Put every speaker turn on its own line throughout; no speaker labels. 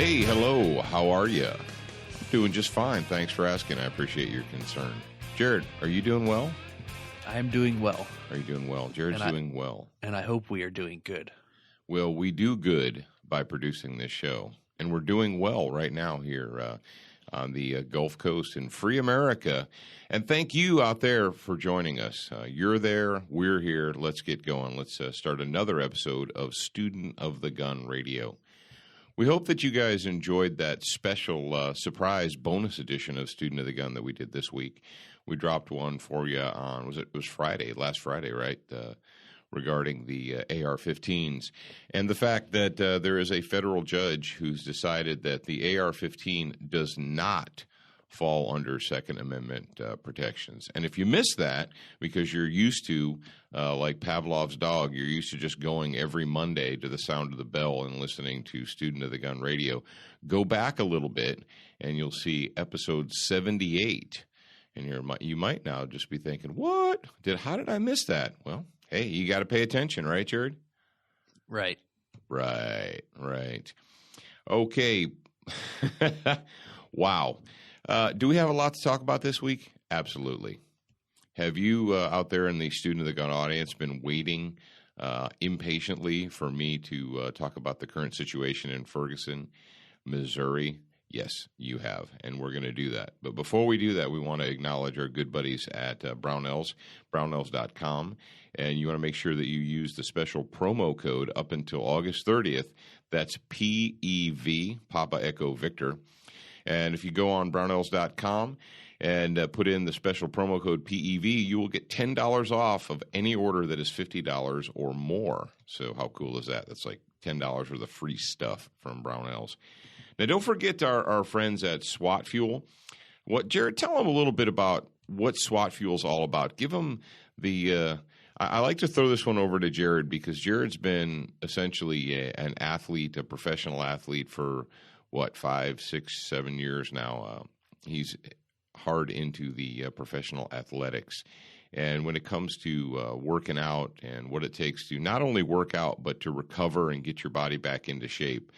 Hey, hello, how are you? Doing just fine, thanks for asking. I appreciate your concern. Jared, are you doing well?
I am doing well.
Are you doing well? Jared's doing well.
And I hope we are doing good.
Well, we do good by producing this show, and we're doing well right now here on the Gulf Coast in free America. And thank you out there for joining us. You're there, we're here. Let's get going. Let's start another episode of Student of the Gun Radio. We hope that you guys enjoyed that special surprise bonus edition of Student of the Gun that we did this week. We dropped one for you on, it was Friday, last Friday, right, regarding the AR-15s. And the fact that there is a federal judge who's decided that the AR-15 does not fall under Second Amendment protections. And if you miss that, because you're used to, like Pavlov's dog, you're used to just going every Monday to the sound of the bell and listening to Student of the Gun Radio, go back a little bit and you'll see episode 78. And you might now just be thinking, what? How did I miss that? Well, hey, you got to pay attention, right, Jared?
Right.
Okay. Wow. Do we have a lot to talk about this week? Absolutely. Have you out there in the Student of the Gun audience been waiting impatiently for me to talk about the current situation in Ferguson, Missouri? Yes, you have, and we're going to do that. But before we do that, we want to acknowledge our good buddies at Brownells, brownells.com, and you want to make sure that you use the special promo code up until August 30th. That's PEV, Papa Echo Victor. And if you go on brownells.com and put in the special promo code PEV, you will get $10 off of any order that is $50 or more. So how cool is that? That's like $10 worth of free stuff from Brownells. Now, don't forget our friends at SWAT Fuel. Jared, tell them a little bit about what SWAT Fuel is all about. Give them the I like to throw this one over to Jared because Jared's been essentially an athlete, a professional athlete for, 5, 6, 7 years now. He's hard into the professional athletics. And when it comes to working out and what it takes to not only work out, but to recover and get your body back into shape,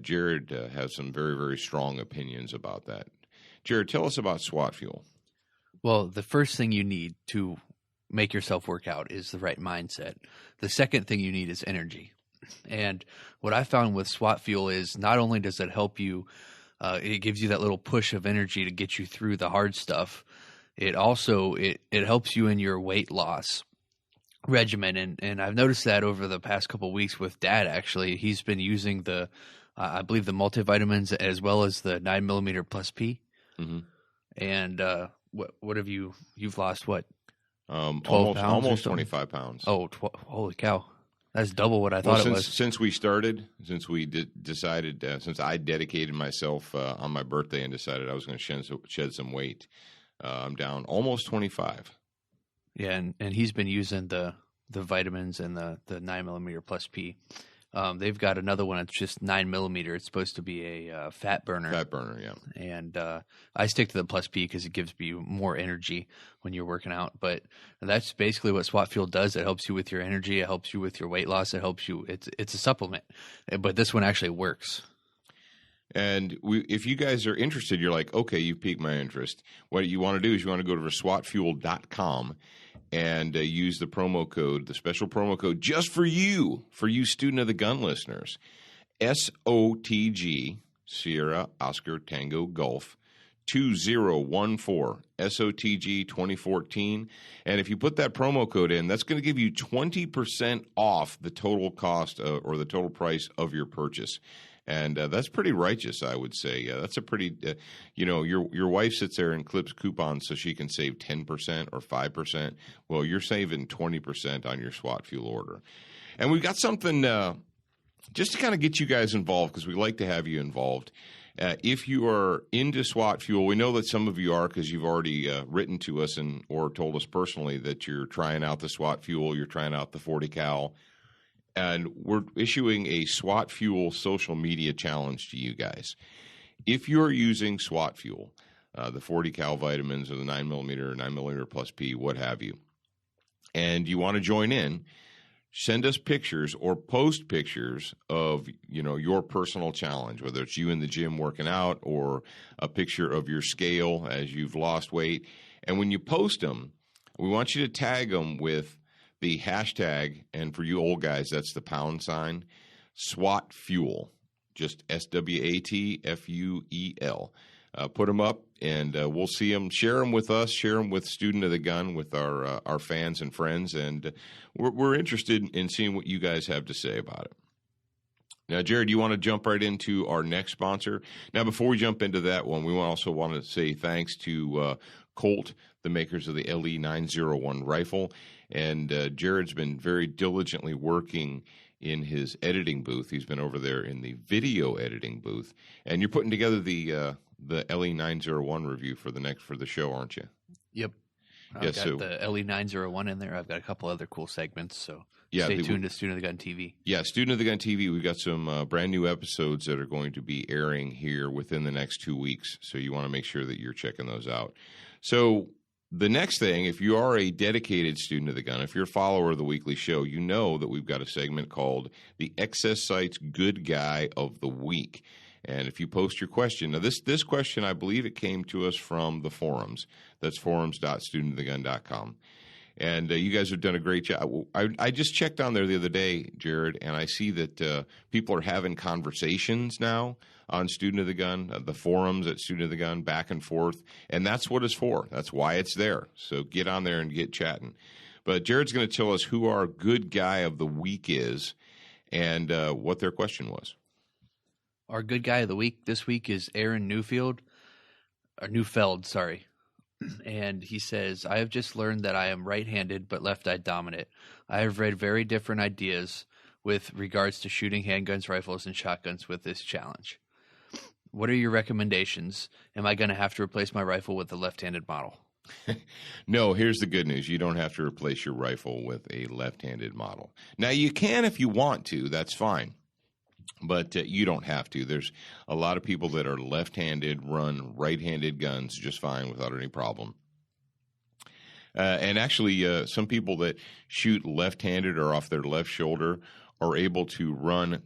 Jared has some very, very strong opinions about that. Jared, tell us about SWAT Fuel.
Well, the first thing you need to make yourself work out is the right mindset. The second thing you need is energy. And what I found with SWAT Fuel is not only does it help you, it gives you that little push of energy to get you through the hard stuff. It also it helps you in your weight loss regimen. And I've noticed that over the past couple of weeks with Dad. Actually, he's been using I believe the multivitamins as well as the 9mm plus P. Mm-hmm. And what have you've lost what? 12 pounds,
almost 25 pounds.
Oh, holy cow. That's double what I thought it was.
Since we decided, since I dedicated myself on my birthday and decided I was going to shed some weight, I'm down almost 25.
Yeah, and he's been using the vitamins and the 9mm plus P. They've got another one that's just 9mm. It's supposed to be a fat burner.
Fat burner, yeah.
And I stick to the plus P because it gives me more energy when you're working out. But that's basically what SWAT Fuel does. It helps you with your energy. It helps you with your weight loss. It helps you. It's a supplement. But this one actually works.
And if you guys are interested, you're like, okay, you piqued my interest. What you want to do is you want to go to SWATfuel.com and use the promo code, the special promo code, just for you Student of the Gun listeners, SOTG, Sierra Oscar Tango Golf, 2014, SOTG 2014. And if you put that promo code in, that's going to give you 20% off the total cost or the total price of your purchase. And that's pretty righteous, I would say. That's a pretty, your wife sits there and clips coupons so she can save 10% or 5%. Well, you're saving 20% on your SWAT Fuel order. And we've got something just to kind of get you guys involved because we like to have you involved. If you are into SWAT Fuel, we know that some of you are because you've already written to us or told us personally that you're trying out the SWAT Fuel, you're trying out the 40 cal. And we're issuing a SWAT Fuel social media challenge to you guys. If you're using SWAT Fuel, the 40 cal vitamins or the 9mm or 9mm plus P, what have you, and you want to join in, send us pictures or post pictures of, your personal challenge, whether it's you in the gym working out or a picture of your scale as you've lost weight. And when you post them, we want you to tag them with the hashtag, and for you old guys, that's the # SWAT Fuel, just SWATFUEL. Put them up, and we'll see them. Share them with us. Share them with Student of the Gun, with our fans and friends. And we're interested in seeing what you guys have to say about it. Now, Jared, you want to jump right into our next sponsor? Now, before we jump into that one, we also want to say thanks to Colt, the makers of the LE901 rifle. And Jared's been very diligently working in his editing booth. He's been over there in the video editing booth. And you're putting together the LE901 review for the show, aren't you?
Yep. I've got the LE901 in there. I've got a couple other cool segments, so stay tuned to Student of the Gun TV. Yeah, Student of the Gun TV. We've got some brand new episodes that are going to be airing here within the next 2 weeks, so you want to make sure that you're checking those out. So the next thing, if you are a dedicated Student of the Gun, if you're a follower of the weekly show, you know that we've got a segment called the Excess Sights Good Guy of the Week. And if you post your question, now this question, I believe it came to us from the forums. That's forums.studentofthegun.com. And you guys have done a great job. I just checked on there the other day, Jared, and I see that people are having conversations now on Student of the Gun, the forums at Student of the Gun, back and forth. And that's what it's for. That's why it's there. So get on there and get chatting. But Jared's going to tell us who our good guy of the week is and what their question was. Our good guy of the week this week is Aaron Neufeld, and he says, I have just learned that I am right-handed but left-eye dominant. I have read very different ideas with regards to shooting handguns, rifles, and shotguns with this challenge. What are your recommendations? Am I going to have to replace my rifle with a left-handed model? No, here's the good news. You don't have to replace your rifle with a left-handed model. Now, you can if you want to. That's fine. But you don't have to. There's a lot of people that are left-handed, run right-handed guns just fine without any problem. And actually, some people that shoot left-handed or off their left shoulder are able to run,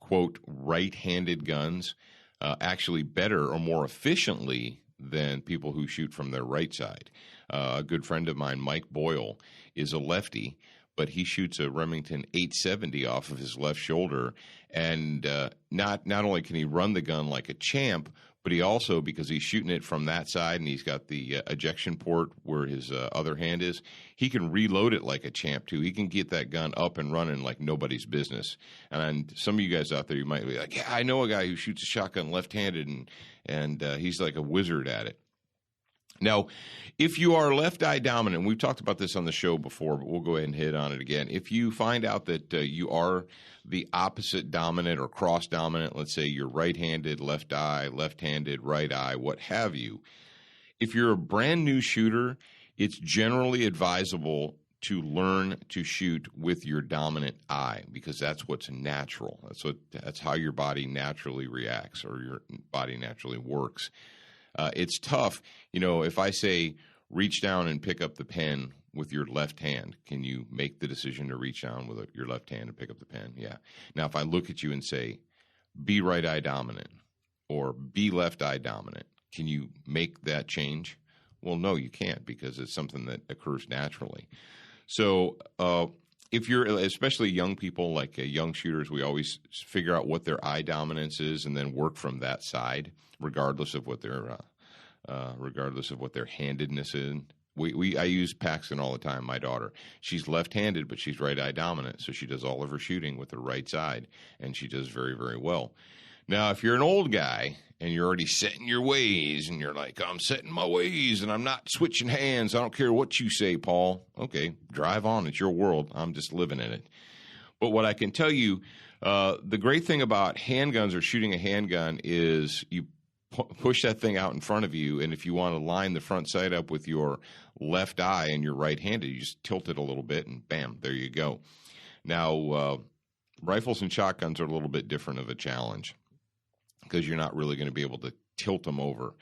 quote, right-handed guns actually better or more efficiently than people who shoot from their right side. A good friend of mine, Mike Boyle, is a lefty, but he shoots a Remington 870 off of his left shoulder, and not only can he run the gun like a champ, but he also, because he's shooting it from that side and he's got the ejection port where his other hand is, he can reload it like a champ too. He can get that gun up and running like nobody's business. And some of you guys out there, you might be like, yeah, I know a guy who shoots a shotgun left-handed, and he's like a wizard at it. Now, if you are left-eye dominant, we've talked about this on the show before, but we'll go ahead and hit on it again. If you find out that you are the opposite dominant or cross-dominant, let's say you're right-handed, left eye, left-handed, right eye, what have you, if you're a brand-new shooter, it's generally advisable to learn to shoot with your dominant eye because that's what's natural. That's how your body naturally reacts or your body naturally works. It's tough. If I say reach down and pick up the pen with your left hand, can you make the decision to reach down with your left hand and pick up the pen? Yeah. Now, if I look at you and say be right eye dominant or be left eye dominant, can you make that change? Well, no, you can't because it's something that occurs naturally. So if you're, especially young people, like young shooters, we always figure out what their eye dominance is and then work from that side, regardless of what their handedness is. I use Paxton all the time. My daughter, she's left-handed, but she's right eye dominant, so she does all of her shooting with the right side, and she does very, very well. Now, if you're an old guy and you're already setting your ways, and you're like, I'm setting my ways, and I'm not switching hands. I don't care what you say, Paul. Okay, drive on. It's your world. I'm just living in it. But what I can tell you, the great thing about handguns or shooting a handgun is you push that thing out in front of you, and if you want to line the front sight up with your left eye and you're right-handed, you just tilt it a little bit, and bam, there you go. Now, rifles and shotguns are a little bit different of a challenge because you're not really going to be able to tilt them over.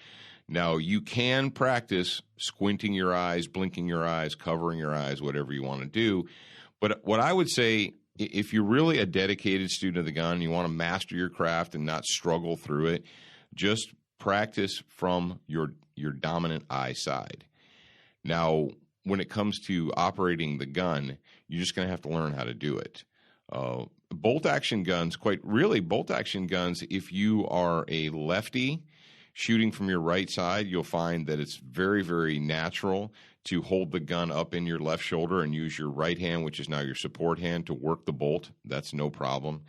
Now, you can practice squinting your eyes, blinking your eyes, covering your eyes, whatever you want to do,
But what I would say, if you're really a dedicated student of the gun, you want to master your craft and not struggle through it, just practice from your dominant eye side. Now, when it comes to operating the gun, you're just going to have to learn how to do it. Bolt action guns, if you are a lefty shooting from your right side, you'll find that it's very, very natural to hold the gun up in your left shoulder and use your right hand, which is now your support hand, to work the bolt. That's no problem.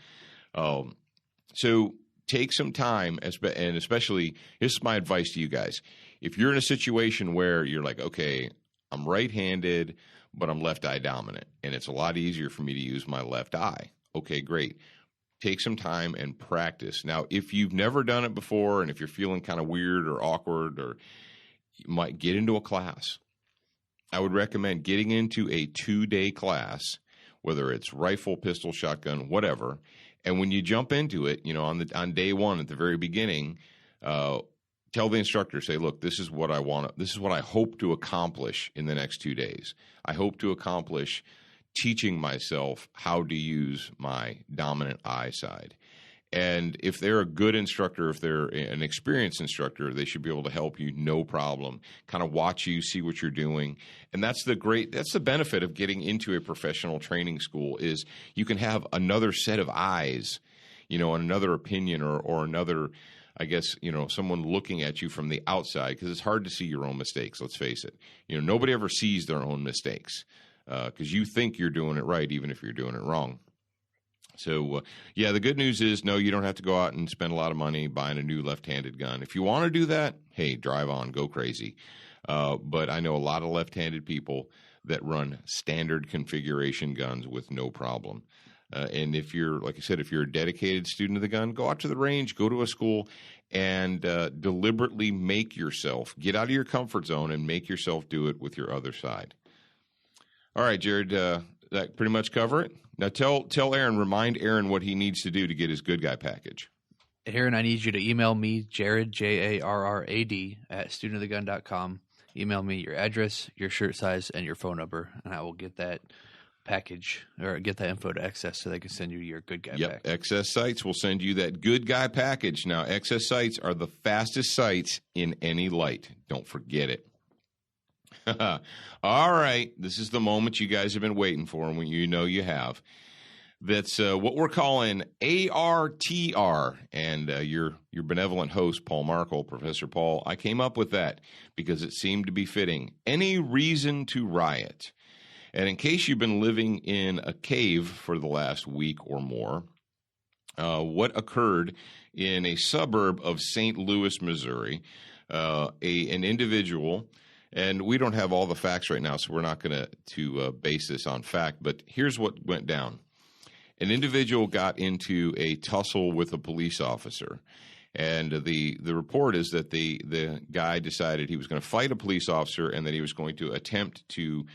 So take some time, and especially, this is my advice to you guys. If you're in a situation where you're like, okay, I'm right-handed, but I'm left eye dominant, and it's a lot easier for me to use my left eye. Okay, great. Take some time and practice. Now, if you've never done it before, and if you're feeling kind of weird or awkward, or you might get into a class, I would recommend getting into a 2-day class, whether it's rifle, pistol, shotgun, whatever. And when you jump into it, on day one at the very beginning, tell the instructor, say, look, this is what I want. This is what I hope to accomplish in the next 2 days. I hope to accomplish teaching myself how to use my dominant eye side. And if they're a good instructor, if they're an experienced instructor, they should be able to help you, no problem. Kind of watch you, see what you're doing. And that's the benefit of getting into a professional training school, is you can have another set of eyes, and another opinion, or another, I guess, someone looking at you from the outside, because it's hard to see your own mistakes. Let's face it. Nobody ever sees their own mistakes, because you think you're doing it right, even if you're doing it wrong. So, the good news is, no, you don't have to go out and spend a lot of money buying a new left-handed gun. If you want to do that, hey, drive on, go crazy. But I know a lot of left-handed people that run standard configuration guns with no problem. And if you're, like I said, if you're a dedicated student of the gun, go out to the range, go to a school, and deliberately get out of your comfort zone and make yourself do it with your other side. All right, Jared, that pretty much cover it? Now tell Aaron, remind Aaron what he needs to do to get his Good Guy package.
Aaron, I need you to email me, Jared, Jarrad, at studentofthegun.com. Email me your address, your shirt size, and your phone number, and I will get that package, or get that info to Excess so they can send you your Good Guy package.
Excess Sites will send you that Good Guy package. Now, Excess Sites are the fastest sights in any light. Don't forget it. All right, this is the moment you guys have been waiting for, and when you have. That's what we're calling ARTR, and your benevolent host, Paul Markle, Professor Paul, I came up with that because it seemed to be fitting. Any reason to riot. And in case you've been living in a cave for the last week or more, what occurred in a suburb of St. Louis, Missouri, an individual. And we don't have all the facts right now, so we're not going to base this on fact. But here's what went down. An individual got into a tussle with a police officer. And the report is that the guy decided he was going to fight a police officer and that he was going to attempt to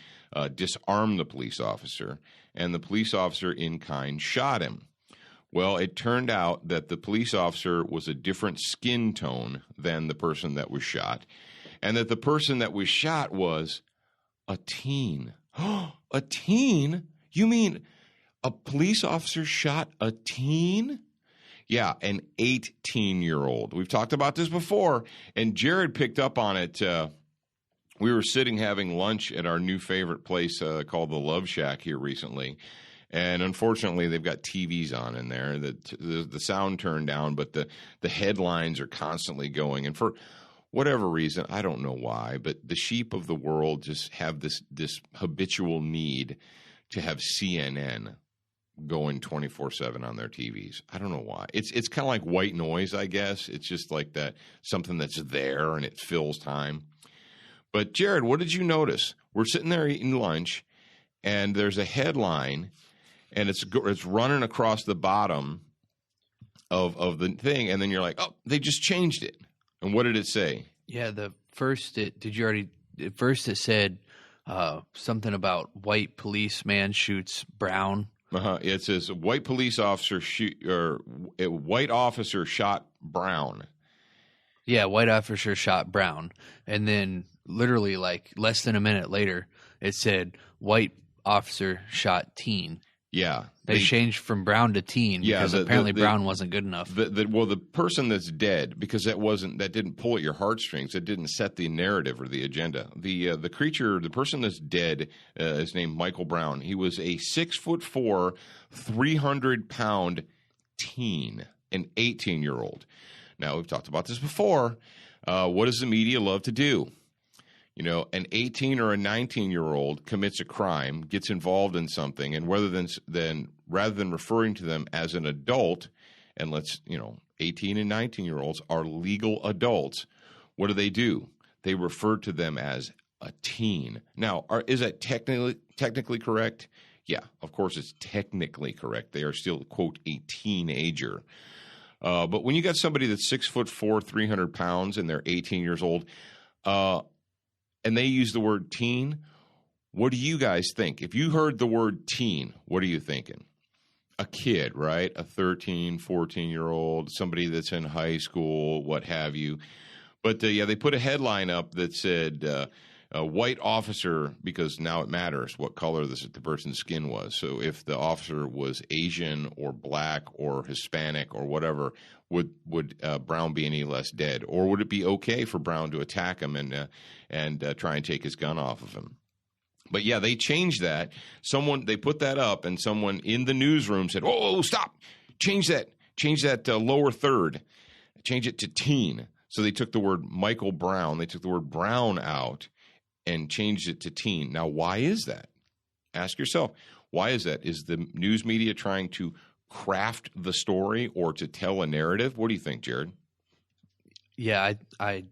disarm the police officer. And the police officer in kind shot him. Well, it turned out that the police officer was a different skin tone than the person that was shot. And that the person that was shot was a teen. A teen? You mean a police officer shot a teen? Yeah, an 18-year-old. We've talked about this before, and Jared picked up on it. We were sitting having lunch at our new favorite place called the Love Shack here recently. And unfortunately, they've got TVs on in there. The sound turned down, but the headlines are constantly going. And for whatever reason, I don't know why, but the sheep of the world just have this habitual need to have CNN going 24/7 on their TVs. I don't know why. It's kind of like white noise, I guess. It's just like that, something that's there and it fills time. But Jared, what did you notice? We're sitting there eating lunch, and there's a headline, and it's running across the bottom of the thing, and then you're like, oh, they just changed it. And what did it say? Yeah,
at first it said something about white policeman shoots brown.
It says white police officer white officer shot brown.
Yeah, white officer shot brown. And then literally like less than a minute later, it said white officer shot teen.
Yeah.
They changed from Brown to teen because apparently Brown wasn't good enough.
The person that's dead, because that didn't pull at your heartstrings. It didn't set the narrative or the agenda. The person that's dead is named Michael Brown. He was a 6'4", 300-pound teen, an 18-year-old. Now, we've talked about this before. What does the media love to do? You know, an 18 or a 19-year-old commits a crime, gets involved in something, and rather than referring to them as an adult, and 18 and 19-year-olds are legal adults, what do? They refer to them as a teen. Now, is that technically correct? Yeah, of course it's technically correct. They are still, quote, a teenager. But when you got somebody that's 6'4", 300 pounds, and they're 18 years old, and they use the word teen, what do you guys think? If you heard the word teen, what are you thinking? A kid, right? A 13, 14-year-old, somebody that's in high school, what have you. But, they put a headline up that said, a white officer, because now it matters what color the person's skin was. So if the officer was Asian or black or Hispanic or whatever, would Brown be any less dead? Or would it be okay for Brown to attack him and try and take his gun off of him? But yeah, they changed that. They put that up, and someone in the newsroom said, "Oh, stop! Change that lower third, change it to teen." So they took the word Michael Brown, they took the word Brown out, and changed it to teen. Now, why is that? Ask yourself, why is that? Is the news media trying to craft the story or to tell a narrative? What do you think, Jared?
Yeah, I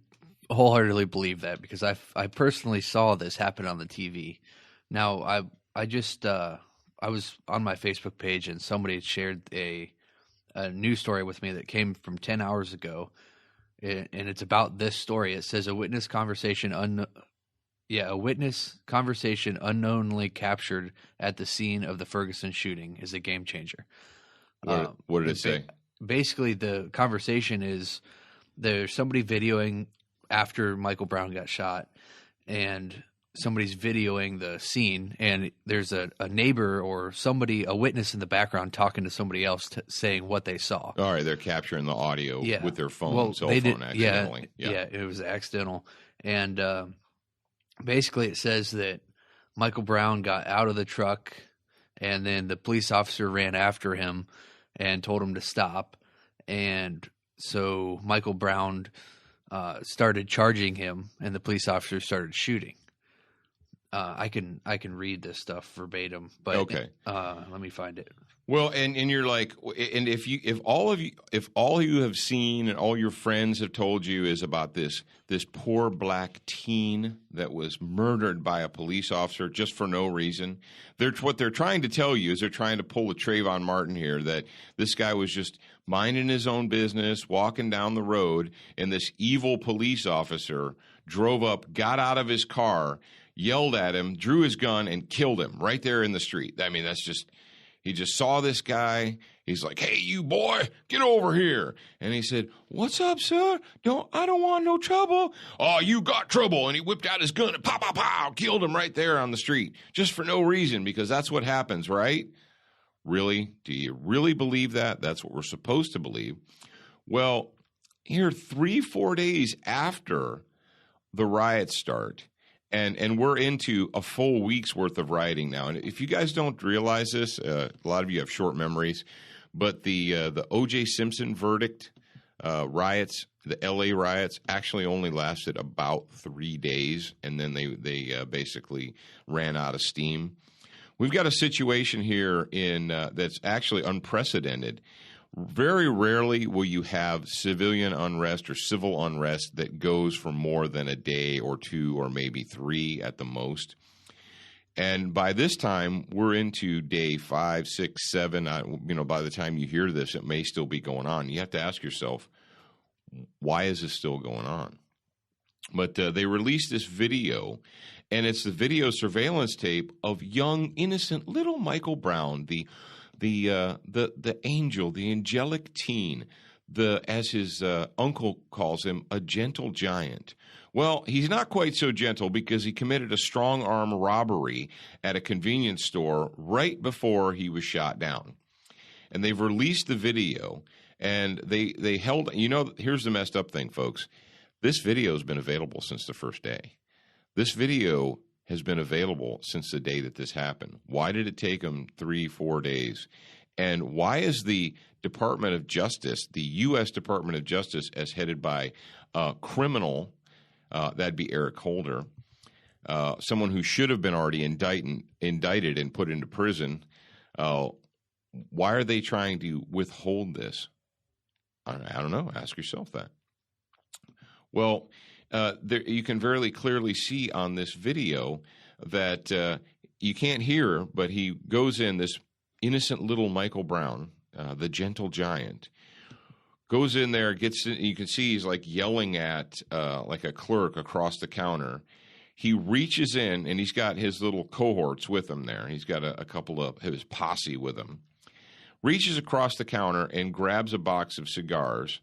wholeheartedly believe that because I personally saw this happen on the TV. Now, I was on my Facebook page and somebody had shared a news story with me that came from 10 hours ago, and it's about this story. It says a witness conversation unknowingly captured at the scene of the Ferguson shooting is a game changer.
What did it say?
Basically, the conversation is there's somebody videoing after Michael Brown got shot, and somebody's videoing the scene, and there's a neighbor or somebody, a witness in the background talking to somebody else saying what they saw.
All right, they're capturing the audio with their cell phone accidentally.
Yeah, it was accidental. And basically it says that Michael Brown got out of the truck, and then the police officer ran after him and told him to stop. And so Michael Brown started charging him, and the police officer started shooting. I can read this stuff verbatim, but
okay.
Let me find it.
Well, and you're like, and if all you have seen and all your friends have told you is about this poor black teen that was murdered by a police officer just for no reason, what they're trying to tell you is they're trying to pull a Trayvon Martin here, that this guy was just minding his own business, walking down the road, and this evil police officer drove up, got out of his car, yelled at him, drew his gun, and killed him right there in the street. I mean, he just saw this guy. He's like, "Hey, you boy, get over here." And he said, "What's up, sir? I don't want no trouble." "Oh, you got trouble." And he whipped out his gun and pow, pow, pow, killed him right there on the street just for no reason, because that's what happens, right? Really? Do you really believe that? That's what we're supposed to believe. Well, here 3-4 days after the riots start, and we're into a full week's worth of rioting now. And if you guys don't realize this, a lot of you have short memories, but the O.J. Simpson verdict riots, the L.A. riots, actually only lasted about 3 days, and then they basically ran out of steam. We've got a situation here that's actually unprecedented. Very rarely will you have civilian unrest or civil unrest that goes for more than a day or two or maybe 3 at the most. And by this time, we're into day 5, 6, 7. By the time you hear this, it may still be going on. You have to ask yourself, why is this still going on? But they released this video, and it's the video surveillance tape of young, innocent little Michael Brown, the angel, the angelic teen, as his uncle calls him, a gentle giant, Well, he's not quite so gentle because he committed a strong arm robbery at a convenience store right before he was shot down. And they've released the video, and they held, here's the messed up thing, folks. This video has been available since the first day. This video has been available since the day that this happened. Why did it take them 3-4 days? And why is the Department of Justice, the U.S. Department of Justice, as headed by a criminal, that'd be Eric Holder, someone who should have been already indicted and put into prison, why are they trying to withhold this? I don't know. Ask yourself that. Well, you can very clearly see on this video that you can't hear, but he goes in, this innocent little Michael Brown, the gentle giant, goes in there, you can see he's like yelling at like a clerk across the counter. He reaches in, and he's got his little cohorts with him there. He's got a couple of his posse with him. Reaches across the counter and grabs a box of cigars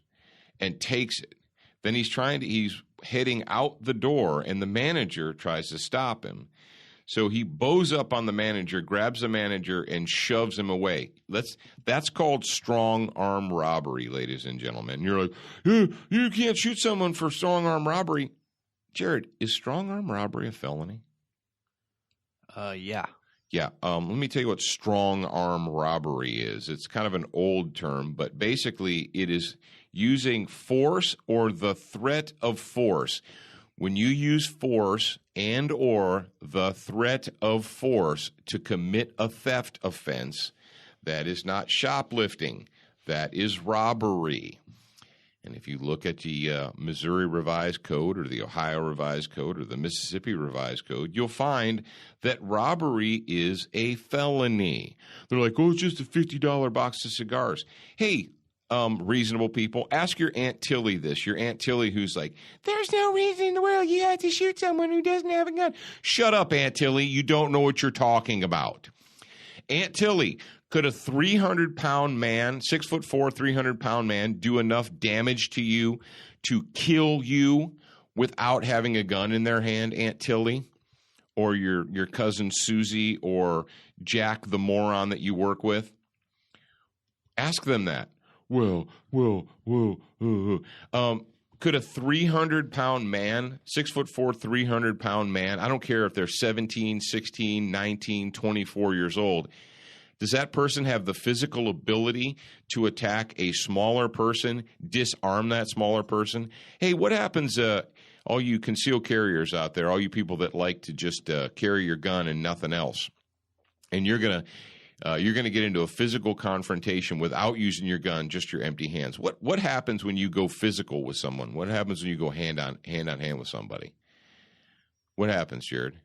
and takes it. Then he's heading out the door, and the manager tries to stop him. So he bows up on the manager, grabs the manager, and shoves him away. That's called strong arm robbery, ladies and gentlemen. You're like, you can't shoot someone for strong arm robbery. Jared, is strong arm robbery a felony?
Yeah.
Yeah. Let me tell you what strong arm robbery is. It's kind of an old term, but basically it is using force or the threat of force. When you use force and or the threat of force to commit a theft offense, that is not shoplifting. That is robbery. And if you look at the Missouri Revised Code or the Ohio Revised Code or the Mississippi Revised Code, you'll find that robbery is a felony. They're like, oh, it's just a $50 box of cigars. Hey, reasonable people, ask your Aunt Tilly this. Your Aunt Tilly who's like, there's no reason in the world you have to shoot someone who doesn't have a gun. Shut up, Aunt Tilly. You don't know what you're talking about. Aunt Tilly, could a 300-pound man, 6'4", 300-pound man, do enough damage to you to kill you without having a gun in their hand, Aunt Tilly? Or your cousin Susie or Jack the moron that you work with? Ask them that. Well. Could a 300-pound man, 6'4", 300-pound man, I don't care if they're 17, 16, 19, 24 years old, does that person have the physical ability to attack a smaller person, disarm that smaller person? Hey, what happens, all you concealed carriers out there, all you people that like to just carry your gun and nothing else, and you're gonna get into a physical confrontation without using your gun, just your empty hands. What happens when you go physical with someone? What happens when you go hand on hand with somebody? What happens, Jared?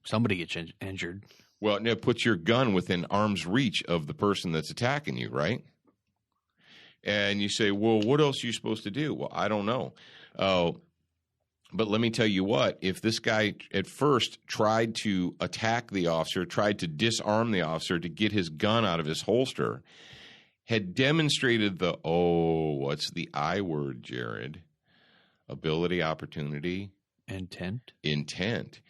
Somebody gets injured.
Well, it puts your gun within arm's reach of the person that's attacking you, right? And you say, well, what else are you supposed to do? Well, I don't know. But let me tell you what, if this guy at first tried to attack the officer, tried to disarm the officer to get his gun out of his holster, had demonstrated what's the I word, Jared? Ability, opportunity.
Intent.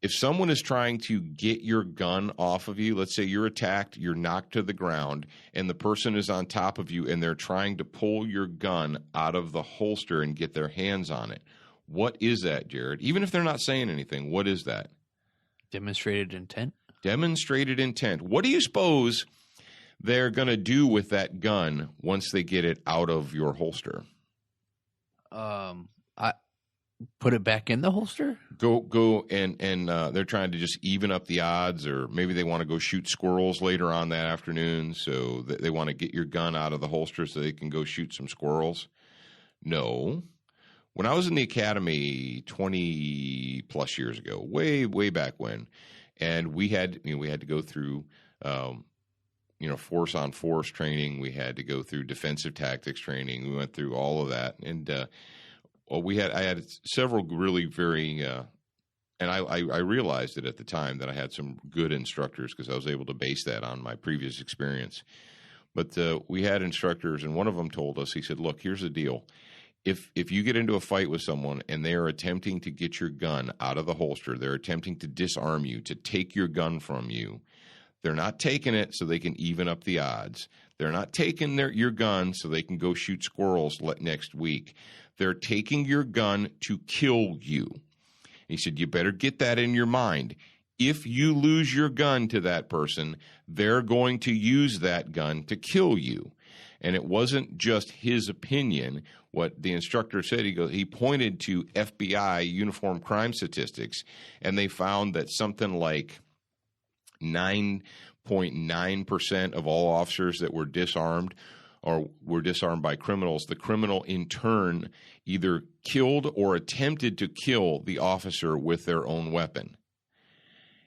If
someone is trying to get your gun off of you, let's say you're attacked, you're knocked to the ground, and the person is on top of you and they're trying to pull your gun out of the holster and get their hands on it. What is that, Jared? Even if they're not saying anything, what is that?
Demonstrated intent.
Demonstrated intent. What do you suppose they're going to do with that gun once they get it out of your holster?
I put it back in the holster.
Go and they're trying to just even up the odds, or maybe they want to go shoot squirrels later on that afternoon, so they want to get your gun out of the holster so they can go shoot some squirrels. No. When I was in the academy 20-plus years ago, way back when, and we had to go through force on force training, we had to go through defensive tactics training, we went through all of that, and I had several really very and I realized it at the time that I had some good instructors because I was able to base that on my previous experience. But we had instructors, and one of them told us, he said, look, here's the deal. If you get into a fight with someone and they are attempting to get your gun out of the holster, they're attempting to disarm you, to take your gun from you, they're not taking it so they can even up the odds. They're not taking your gun so they can go shoot squirrels next week. They're taking your gun to kill you. He said, you better get that in your mind. If you lose your gun to that person, they're going to use that gun to kill you. And it wasn't just his opinion. What the instructor said, he pointed to FBI uniform crime statistics, and they found that something like 9.9% of all officers that were disarmed or were disarmed by criminals, the criminal in turn either killed or attempted to kill the officer with their own weapon.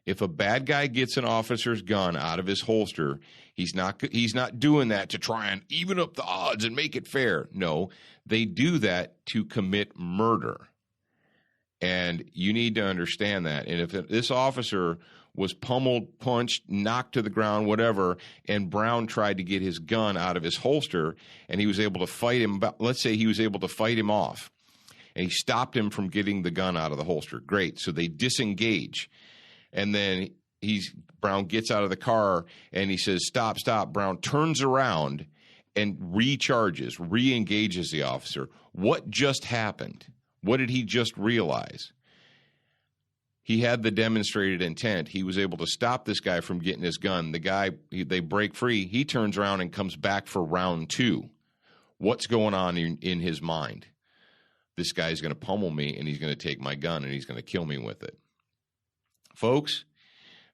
If a bad guy gets an officer's gun out of his holster, he's not doing that to try and even up the odds and make it fair. No, they do that to commit murder. And you need to understand that. And if this officer was pummeled, punched, knocked to the ground, whatever, and Brown tried to get his gun out of his holster and he was able to fight him, let's say he was able to fight him off and he stopped him from getting the gun out of the holster. Great. So they disengage. And then Brown gets out of the car and he says, stop, stop. Brown turns around and recharges, re-engages the officer. What just happened? What did he just realize? He had the demonstrated intent. He was able to stop this guy from getting his gun. The guy, they break free. He turns around and comes back for round two. What's going on in his mind? This guy's going to pummel me and he's going to take my gun and he's going to kill me with it. Folks,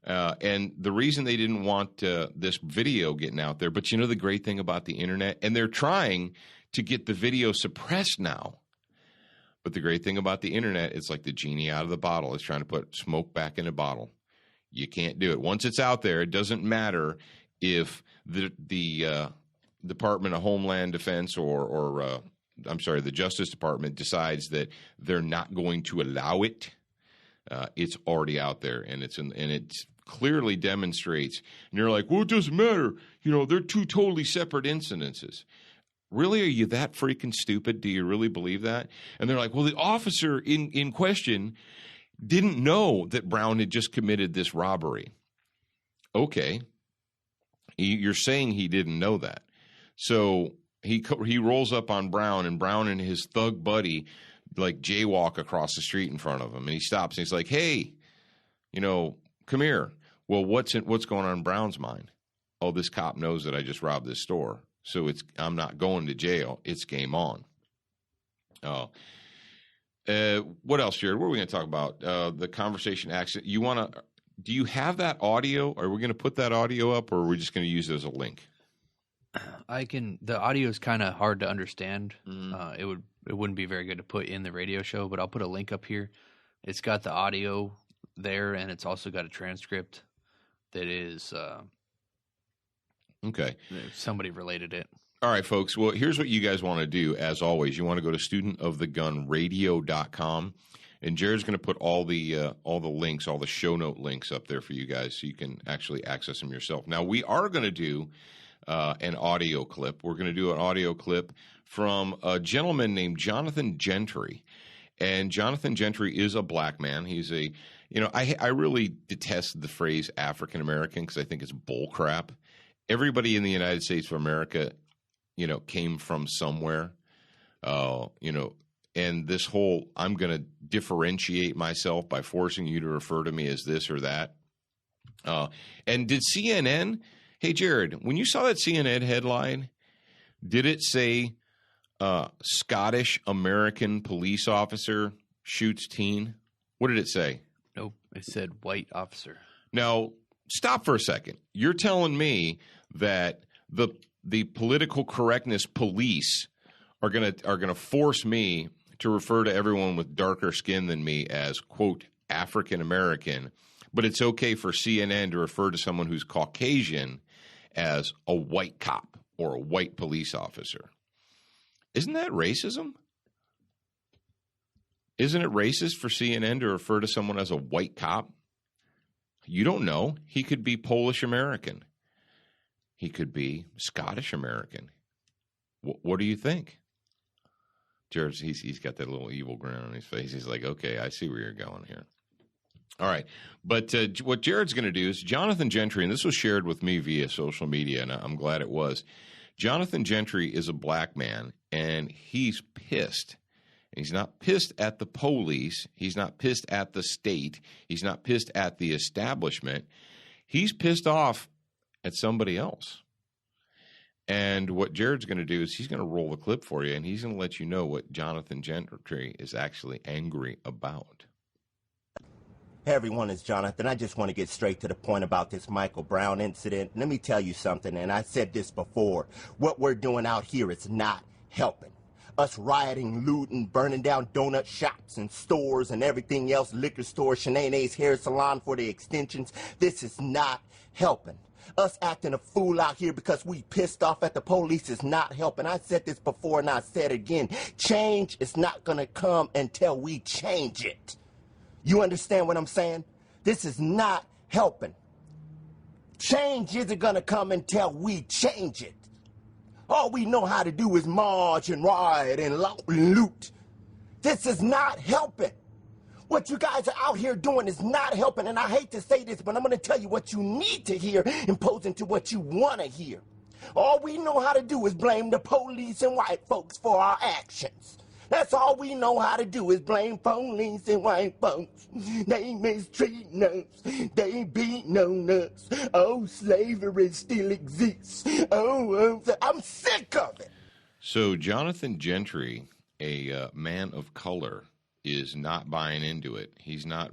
and the reason they didn't want this video getting out there, but you know the great thing about the internet, and they're trying to get the video suppressed now. But the great thing about the internet, it's like the genie out of the bottle. It's trying to put smoke back in a bottle. You can't do it. Once it's out there, it doesn't matter if the Department of Homeland Defense or the Justice Department decides that they're not going to allow it. It's already out there, and it clearly demonstrates. And you're like, well, it doesn't matter. You know, they're two totally separate incidences. Really, are you that freaking stupid? Do you really believe that? And they're like, well, the officer in question didn't know that Brown had just committed this robbery. Okay, you're saying he didn't know that. So he rolls up on Brown, and Brown and his thug buddy like jaywalk across the street in front of him, and he stops and he's like, hey, you know, come here. Well, what's going on in Brown's mind? Oh, this cop knows that I just robbed this store, so I'm not going to jail. It's game on. Oh, what else, Jared? What are we going to talk about? The conversation accident. Do you have that audio? Are we going to put that audio up, or are we just going to use it as a link?
The audio is kind of hard to understand.
Mm-hmm.
It wouldn't be very good to put in the radio show, but I'll put a link up here. It's got the audio there, and it's also got a transcript that is
okay.
Somebody related it.
All right, folks. Well, here's what you guys want to do. As always, you want to go to studentofthegunradio.com, and Jared's going to put all the links, all the show note links up there for you guys, so you can actually access them yourself. Now, we are going to do an audio clip. We're going to do an audio clip from a gentleman named Jonathan Gentry. And Jonathan Gentry is a black man. He's I really detest the phrase African American because I think it's bull crap. Everybody in the United States of America, came from somewhere, and this whole I'm going to differentiate myself by forcing you to refer to me as this or that. And did CNN, hey, Jared, when you saw that CNN headline, did it say Scottish American police officer shoots teen? What did it say?
Nope. It said white officer.
Now, stop for a second. You're telling me that the political correctness police are gonna force me to refer to everyone with darker skin than me as, quote, African American, but it's okay for CNN to refer to someone who's Caucasian as a white cop or a white police officer. Isn't that racism? Isn't it racist for CNN to refer to someone as a white cop? You don't know. He could be Polish American. He could be Scottish American. What do you think? Jared's he's got that little evil grin on his face. He's like, okay, I see where you're going here. All right. But what Jared's going to do is Jonathan Gentry, and this was shared with me via social media, and I'm glad it was. Jonathan Gentry is a black man, and he's pissed. And he's not pissed at the police. He's not pissed at the state. He's not pissed at the establishment. He's pissed off at somebody else. And what Jared's going to do is he's going to roll the clip for you, and he's going to let you know what Jonathan Gentry is actually angry about.
Hey everyone, it's Jonathan. I just want to get straight to the point about this Michael Brown incident. Let me tell you something, and I said this before. What we're doing out here is not helping. Us rioting, looting, burning down donut shops and stores and everything else, liquor store, Shanae's hair salon for the extensions. This is not helping. Us acting a fool out here because we pissed off at the police is not helping. I said this before and I said it again. Change is not going to come until we change it. You understand what I'm saying? This is not helping. Change isn't going to come until we change it. All we know how to do is march and riot and loot. This is not helping. What you guys are out here doing is not helping. And I hate to say this, but I'm going to tell you what you need to hear imposing to what you want to hear. All we know how to do is blame the police and white folks for our actions. That's all we know how to do is blame police and white folks. They mistreating us. They beating on us. Oh, slavery still exists. Oh, I'm sick of it.
So Jonathan Gentry, a man of color, is not buying into it. He's not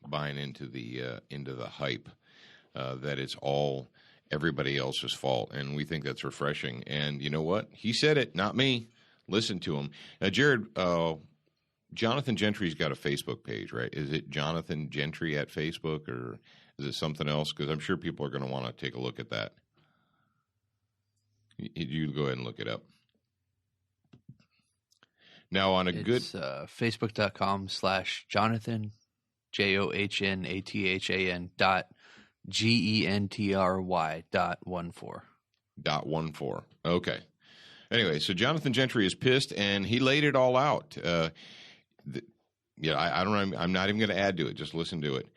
buying into the hype that it's all everybody else's fault, and we think that's refreshing. And you know what? He said it, not me. Listen to him. Now, Jared, Jonathan Gentry's got a Facebook page, right? Is it Jonathan Gentry at Facebook, or is it something else? Because I'm sure people are going to want to take a look at that. You go ahead and look it up. Now, on
it's facebook.com/Jonathan, JOHNATHAN .GENTRY.14. Okay. Anyway, so Jonathan Gentry is pissed, and he laid it all out. I don't know. I'm not even going to add to it. Just listen to it.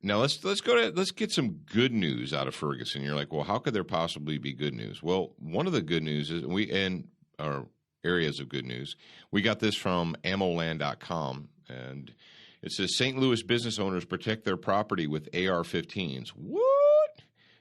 Now let's get some good news out of Ferguson. You're like, well, how could there possibly be good news? Well, one of the good news is our areas of good news. We got this from AmmoLand.com, and it says St. Louis business owners protect their property with AR-15s. What?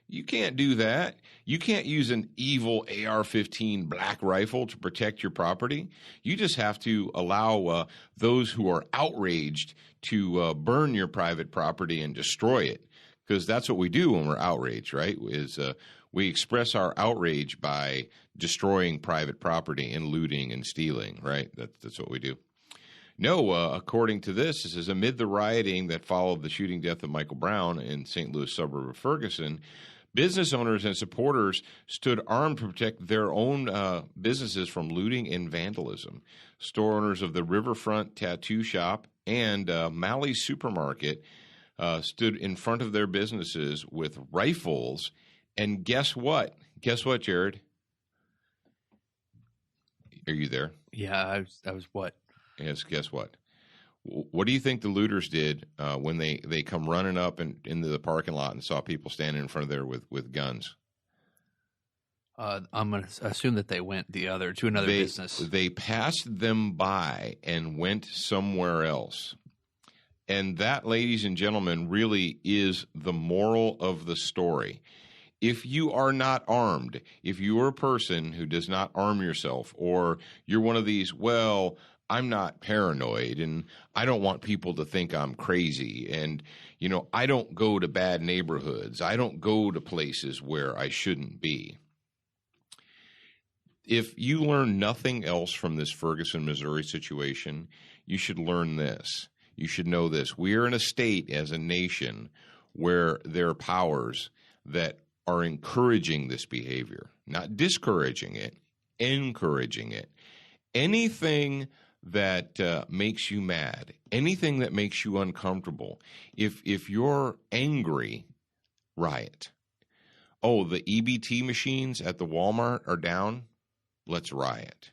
You can't do that. You can't use an evil AR-15 black rifle to protect your property. You just have to allow those who are outraged to burn your private property and destroy it, because that's what we do when we're outraged, right? We express our outrage by destroying private property and looting and stealing, right? That's what we do. No, according to this is amid the rioting that followed the shooting death of Michael Brown in St. Louis suburb of Ferguson, business owners and supporters stood armed to protect their own businesses from looting and vandalism. Store owners of the Riverfront Tattoo Shop and Mally's Supermarket stood in front of their businesses with rifles. And guess what? Guess what, Jared? Are you there? Yeah, I was what?
Yes, guess what? What do you think the looters did when they come running up into the parking lot and saw people standing in front of there with guns?
I'm going to assume that they went to another business.
They passed them by and went somewhere else. And that, ladies and gentlemen, really is the moral of the story. If you are not armed, if you're a person who does not arm yourself, or you're one of these, well, I'm not paranoid and I don't want people to think I'm crazy, and, I don't go to bad neighborhoods. I don't go to places where I shouldn't be. If you learn nothing else from this Ferguson, Missouri situation, you should learn this. You should know this. We are in a state as a nation where there are powers that are encouraging this behavior, not discouraging it, encouraging it. Anything that makes you mad, anything that makes you uncomfortable, if you're angry, riot. Oh, the EBT machines at the Walmart are down? Let's riot.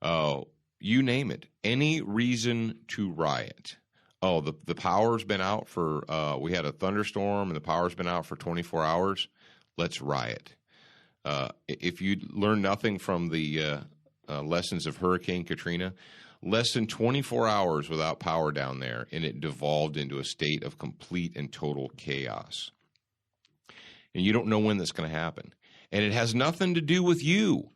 You name it. Any reason to riot. Oh, the power's been out for, we had a thunderstorm and the power's been out for 24 hours. Let's riot. If you learn nothing from the lessons of Hurricane Katrina, less than 24 hours without power down there, and it devolved into a state of complete and total chaos. And you don't know when that's going to happen. And it has nothing to do with you.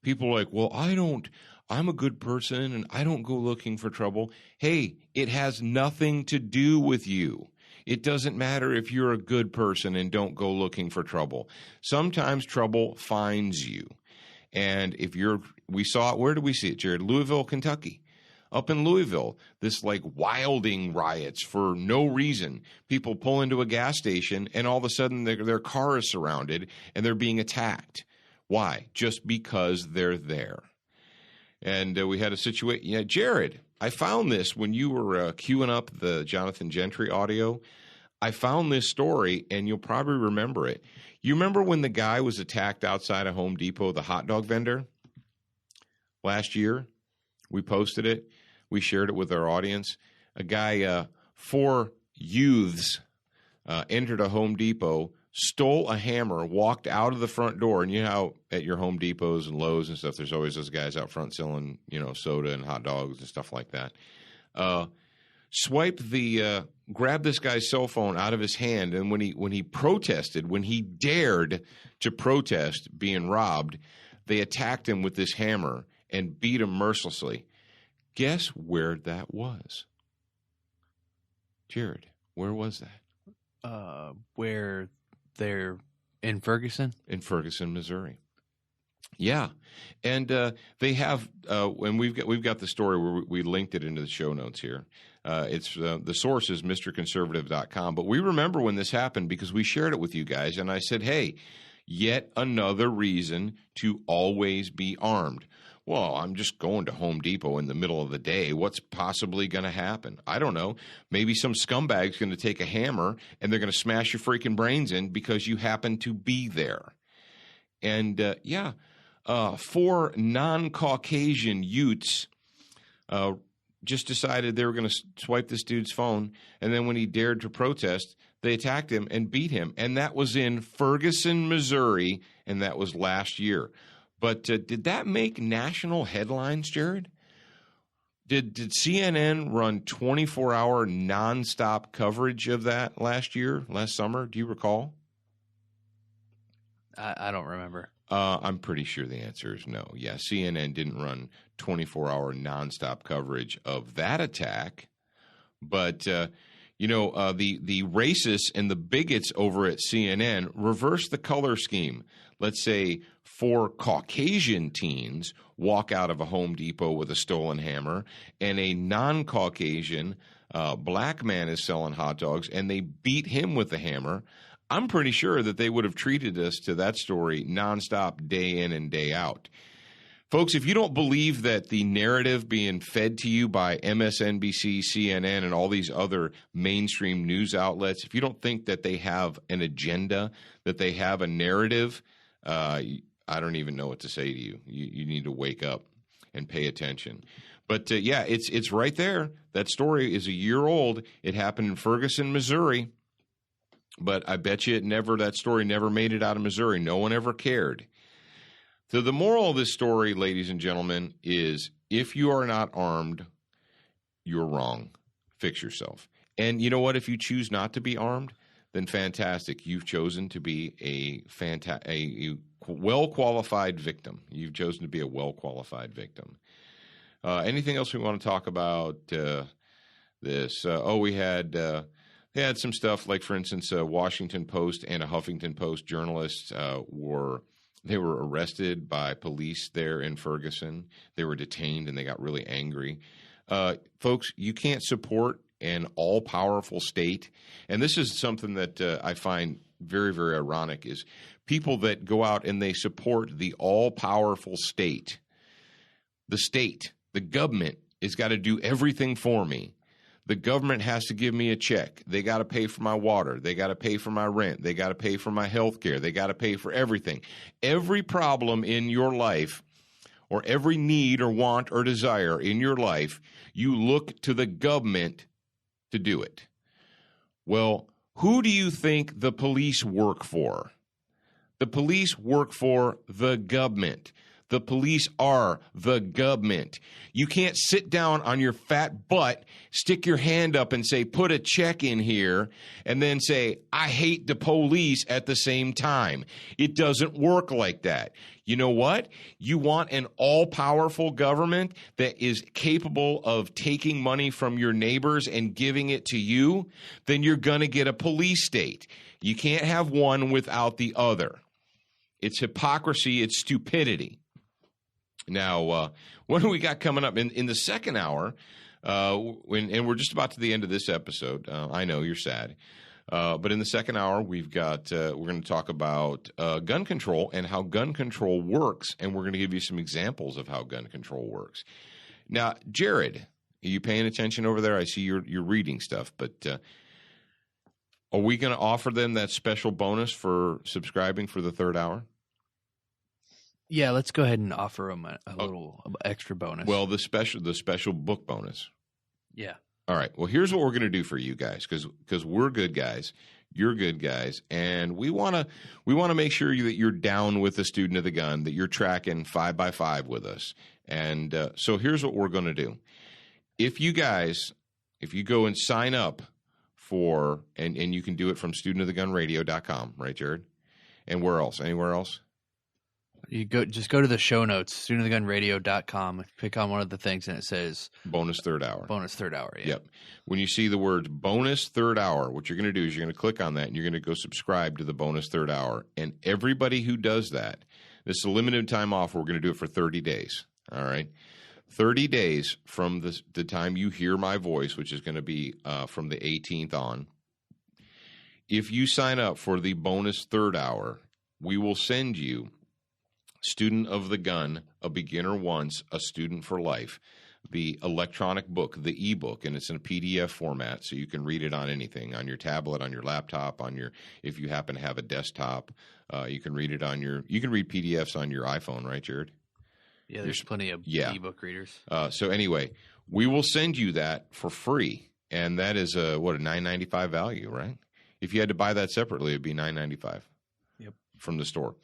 People are like, well, I'm a good person and I don't go looking for trouble. Hey, it has nothing to do with you. It doesn't matter if you're a good person and don't go looking for trouble. Sometimes trouble finds you. And we saw it, where did we see it, Jared? Louisville, Kentucky. Up in Louisville, this like wilding riots for no reason. People pull into a gas station and all of a sudden their car is surrounded and they're being attacked. Why? Just because they're there. And we had a situation. Yeah, Jared, I found this when you were queuing up the Jonathan Gentry audio. I found this story, and you'll probably remember it. You remember when the guy was attacked outside of Home Depot, the hot dog vendor? Last year, we posted it. We shared it with our audience. A guy, 4 youths, entered a Home Depot, stole a hammer, walked out of the front door. And you know how at your Home Depots and Lowe's and stuff, there's always those guys out front selling, soda and hot dogs and stuff like that. Grabbed this guy's cell phone out of his hand. And when he protested, when he dared to protest being robbed, they attacked him with this hammer and beat him mercilessly. Guess where that was? Jared, where was that?
Where they're in Ferguson? In
Ferguson, Missouri. Yeah, and they have, and we've got the story where we linked it into the show notes here. It's the source is MrConservative.com. But we remember when this happened because we shared it with you guys, and I said, hey, yet another reason to always be armed. Well, I'm just going to Home Depot in the middle of the day. What's possibly going to happen? I don't know. Maybe some scumbag's going to take a hammer and they're going to smash your freaking brains in because you happen to be there. And 4 non-Caucasian youths just decided they were going to swipe this dude's phone. And then when he dared to protest, they attacked him and beat him. And that was in Ferguson, Missouri, and that was last year. But did that make national headlines, Jared? Did CNN run 24-hour nonstop coverage of that last summer? Do you recall?
I don't remember.
I'm pretty sure the answer is no. Yeah, CNN didn't run 24-hour nonstop coverage of that attack. But, the racists and the bigots over at CNN reversed the color scheme. Let's say 4 Caucasian teens walk out of a Home Depot with a stolen hammer, and a non-Caucasian black man is selling hot dogs, and they beat him with the hammer. I'm pretty sure that they would have treated us to that story nonstop, day in and day out. Folks, if you don't believe that the narrative being fed to you by MSNBC, CNN, and all these other mainstream news outlets, if you don't think that they have an agenda, that they have a narrative, I don't even know what to say to you. You need to wake up and pay attention. But, it's right there. That story is a year old. It happened in Ferguson, Missouri. But I bet you that story never made it out of Missouri. No one ever cared. So the moral of this story, ladies and gentlemen, is if you are not armed, you're wrong. Fix yourself. And you know what? If you choose not to be armed, then fantastic. You've chosen to be a well-qualified victim. You've chosen to be a well-qualified victim. Anything else we want to talk about this? They had some stuff like, for instance, a Washington Post and a Huffington Post journalist were arrested by police there in Ferguson. They were detained and they got really angry. Folks, you can't support an all-powerful state. And this is something that I find very, very ironic is people that go out and they support the all-powerful state. The government has got to do everything for me. The government has to give me a check. They got to pay for my water. They got to pay for my rent. They got to pay for my health care. They got to pay for everything. Every problem in your life or every need or want or desire in your life, you look to the government to do it. Well, who do you think the police work for? The police work for the government. The police are the government. You can't sit down on your fat butt, stick your hand up and say, put a check in here, and then say, I hate the police at the same time. It doesn't work like that. You know what? You want an all-powerful government that is capable of taking money from your neighbors and giving it to you? Then you're going to get a police state. You can't have one without the other. It's hypocrisy. It's stupidity. Now, what do we got coming up in the second hour? And we're just about to the end of this episode. I know you're sad, but in the second hour, we've got we're going to talk about gun control and how gun control works, and we're going to give you some examples of how gun control works. Now, Jared, are you paying attention over there? I see you're reading stuff, but are we going to offer them that special bonus for subscribing for the third hour?
Yeah, let's go ahead and offer them a little extra bonus.
Well, the special book bonus.
Yeah.
All right. Well, here's what we're going to do for you guys, because we're good guys, you're good guys, and we want to make sure that you're down with the student of the gun, that you're tracking 5x5 with us. And so here's what we're going to do. If you go and sign up for, and you can do it from studentofthegunradio.com, right, Jared? And where else? Anywhere else?
Just go to the show notes, studentofthegunradio.com, pick on one of the things, and it says
bonus third hour.
Bonus third hour, yeah.
Yep. When you see the words bonus third hour, what you're going to do is you're going to click on that, and you're going to go subscribe to the bonus third hour. And everybody who does that, this is a limited time offer. We're going to do it for 30 days. All right? 30 days from the time you hear my voice, which is going to be from the 18th on. If you sign up for the bonus third hour, we will send you Student of the Gun, A Beginner Once, A Student for Life, the electronic book, the ebook, and it's in a PDF format, so you can read it on anything, on your tablet, on your laptop, if you happen to have a desktop, you can read PDFs on your iPhone, right, Jared?
Yeah, there's plenty of ebook readers.
So anyway, we will send you that for free, and that is a $9.95 value, right? If you had to buy that separately, it'd be $9.95.
Yep. From
the store.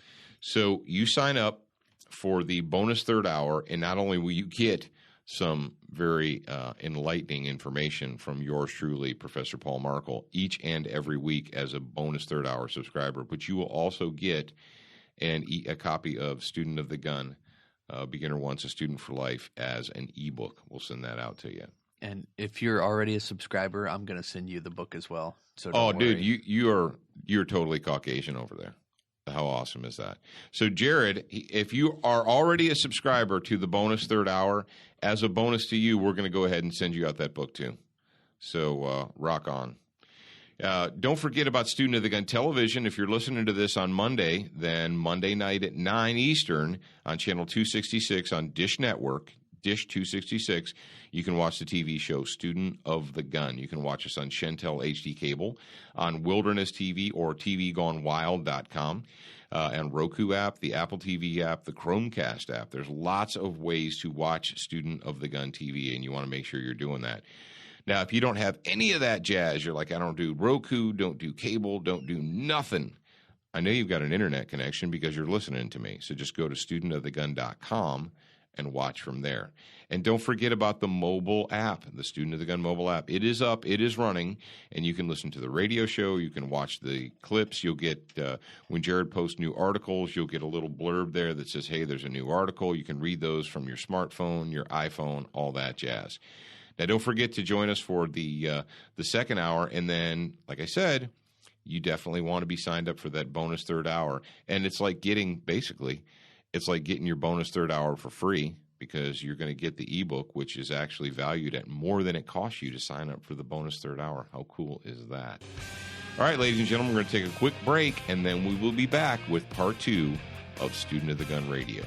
So you sign up for the bonus third hour, and not only will you get some very enlightening information from yours truly, Professor Paul Markel, each and every week as a bonus third hour subscriber, but you will also get a copy of Student of the Gun, Beginner Once, A Student for Life as an ebook. We'll send that out to you.
And if you're already a subscriber, I'm going to send you the book as well. So
dude, you're totally Caucasian over there. How awesome is that? So, Jared, if you are already a subscriber to the bonus third hour, as a bonus to you, we're going to go ahead and send you out that book too. So, rock on. Don't forget about Student of the Gun Television. If you're listening to this on Monday, then Monday night at 9 Eastern on Channel 266 on Dish Network, Dish 266, you can watch the TV show Student of the Gun. You can watch us on Shentel HD Cable, on Wilderness TV or TVGoneWild.com, and Roku app, the Apple TV app, the Chromecast app. There's lots of ways to watch Student of the Gun TV, and you want to make sure you're doing that. Now, if you don't have any of that jazz, you're like, I don't do Roku, don't do cable, don't do nothing. I know you've got an internet connection because you're listening to me. So just go to studentofthegun.com and watch from there. And don't forget about the mobile app, the Student of the Gun mobile app. It is up, it is running, and you can listen to the radio show, you can watch the clips, you'll get, when Jared posts new articles, you'll get a little blurb there that says, hey, there's a new article. You can read those from your smartphone, your iPhone, all that jazz. Now, don't forget to join us for the second hour, and then, like I said, you definitely want to be signed up for that bonus third hour. And it's like getting your bonus third hour for free, because you're going to get the ebook, which is actually valued at more than it costs you to sign up for the bonus third hour. How cool is that? All right, ladies and gentlemen, we're going to take a quick break, and then we will be back with part 2 of Student of the Gun Radio.